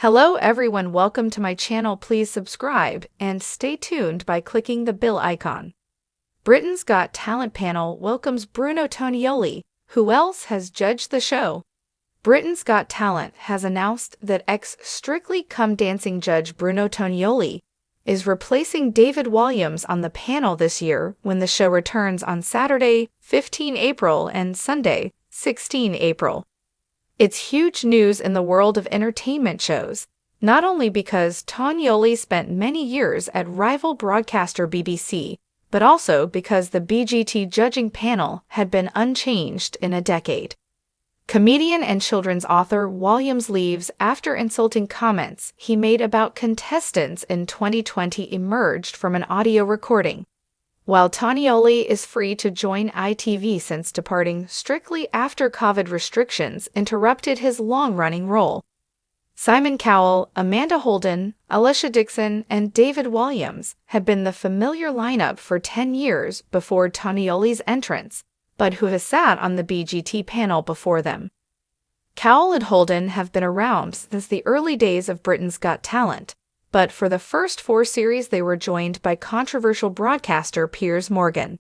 Hello everyone, welcome to my channel. Please subscribe and stay tuned by clicking the bell icon. Britain's Got Talent panel welcomes Bruno Tonioli. Who else has judged the show? Britain's Got Talent has announced that ex-Strictly Come Dancing judge Bruno Tonioli is replacing David Walliams on the panel this year when the show returns on Saturday, 15 April and Sunday, 16 April. It's huge news in the world of entertainment shows, not only because Tonioli spent many years at rival broadcaster BBC, but also because the BGT judging panel had been unchanged in a decade. Comedian and children's author Walliams leaves after insulting comments he made about contestants in 2020 emerged from an audio recording, while Tonioli is free to join ITV since departing Strictly after COVID restrictions interrupted his long-running role. Simon Cowell, Amanda Holden, Alicia Dixson, and David Walliams had been the familiar lineup for 10 years before Tonioli's entrance, but who has sat on the BGT panel before them. Cowell and Holden have been around since the early days of Britain's Got Talent, but for the first 4 series they were joined by controversial broadcaster Piers Morgan.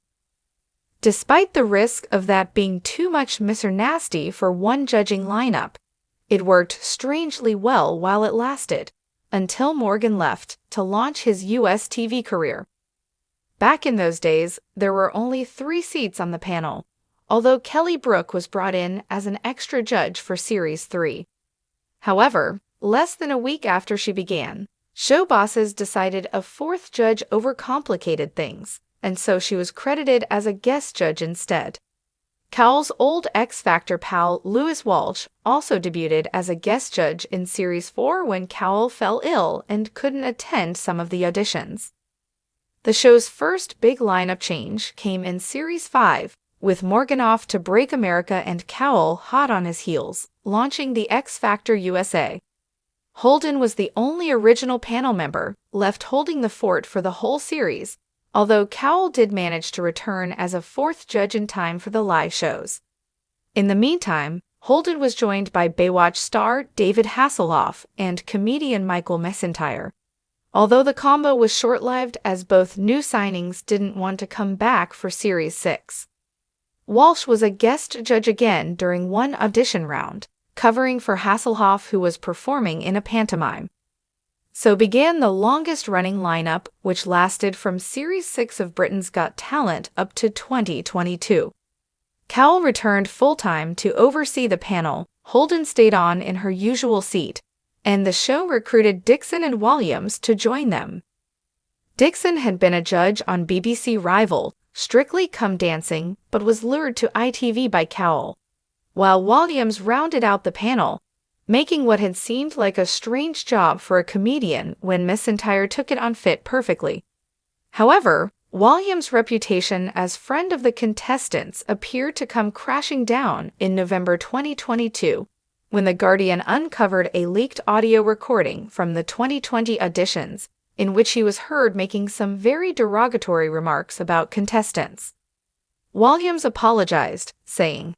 Despite the risk of that being too much Mr. Nasty for one judging lineup, it worked strangely well while it lasted, until Morgan left to launch his US TV career. Back in those days, there were only 3 seats on the panel, although Kelly Brook was brought in as an extra judge for Series 3. However, less than a week after she began, show bosses decided a 4th judge overcomplicated things, and so she was credited as a guest judge instead. Cowell's old X Factor pal Louis Walsh also debuted as a guest judge in Series 4 when Cowell fell ill and couldn't attend some of the auditions. The show's first big lineup change came in Series 5, with Morgan off to break America and Cowell hot on his heels, launching the X Factor USA. Holden was the only original panel member left holding the fort for the whole series, although Cowell did manage to return as a 4th judge in time for the live shows. In the meantime, Holden was joined by Baywatch star David Hasselhoff and comedian Michael Messentire, although the combo was short-lived as both new signings didn't want to come back for Series 6. Walsh was a guest judge again during one audition round, covering for Hasselhoff, who was performing in a pantomime. So began the longest-running lineup, which lasted from Series 6 of Britain's Got Talent up to 2022. Cowell returned full-time to oversee the panel, Holden stayed on in her usual seat, and the show recruited Dixson and Walliams to join them. Dixson had been a judge on BBC rival Strictly Come Dancing, but was lured to ITV by Cowell, while Walliams rounded out the panel, making what had seemed like a strange job for a comedian when Messentire took it on fit perfectly. However, Walliams' reputation as friend of the contestants appeared to come crashing down in November 2022, when The Guardian uncovered a leaked audio recording from the 2020 auditions, in which he was heard making some very derogatory remarks about contestants. Walliams apologized, saying,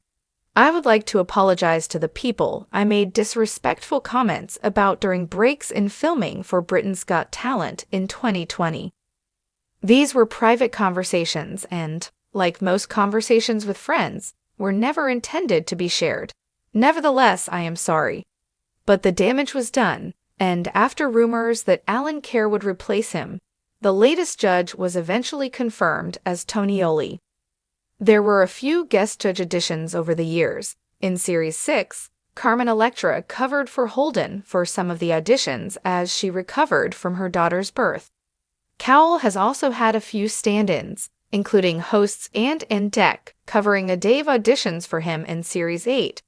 "I would like to apologize to the people I made disrespectful comments about during breaks in filming for Britain's Got Talent in 2020. These were private conversations and, like most conversations with friends, were never intended to be shared. Nevertheless, I am sorry. But the damage was done, and after rumors that Alan Kerr would replace him, the latest judge was eventually confirmed as Tonioli. There were a few guest judge additions over the years. In Series 6, Carmen Electra covered for Holden for some of the auditions as she recovered from her daughter's birth. Cowell has also had a few stand-ins, including hosts and Deck covering a day of auditions for him in Series 8.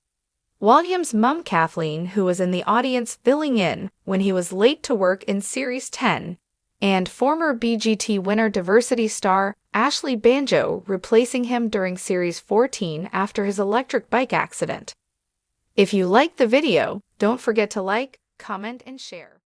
Walliams' mum Kathleen, who was in the audience filling in when he was late to work in Series 10, and former BGT winner diversity star Ashley Banjo replacing him during Series 14 after his electric bike accident. If you liked the video, don't forget to like, comment, and share.